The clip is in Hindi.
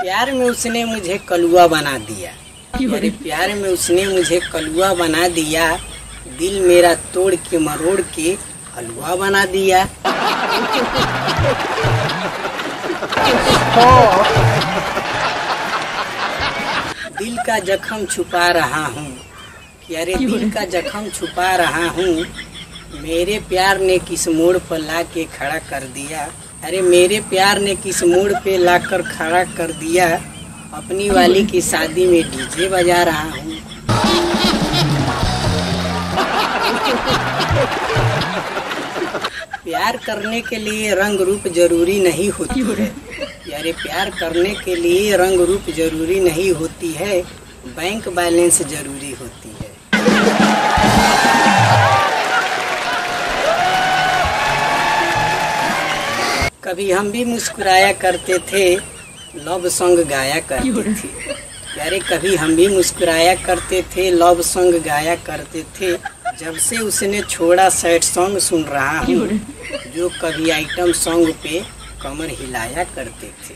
प्यार में उसने मुझे कलुआ बना दिया, मेरे प्यार में उसने मुझे कलुआ बना दिया, दिल मेरा तोड़ के मरोड़ के हलवा बना दिया। दिल का जख्म छुपा रहा हूँ, अरे दिल का जख्म छुपा रहा हूँ, मेरे प्यार ने किस मोड़ पर ला के खड़ा कर दिया। अरे मेरे प्यार ने किस मोड़ पे लाकर खड़ा कर दिया, अपनी वाली की शादी में डीजे बजा रहा हूँ। प्यार करने के लिए रंग रूप जरूरी नहीं होती है, यारे प्यार करने के लिए रंग रूप जरूरी नहीं होती है, बैंक बैलेंस जरूरी होती है। कभी हम भी मुस्कुराया करते थे, लव सॉन्ग गाया करते थे। यारे कभी हम भी मुस्कुराया करते थे, लव सॉन्ग गाया करते थे। जब से उसने छोड़ा सैड सॉन्ग सुन रहा हूँ, जो कभी आइटम सॉन्ग पे कमर हिलाया करते थे।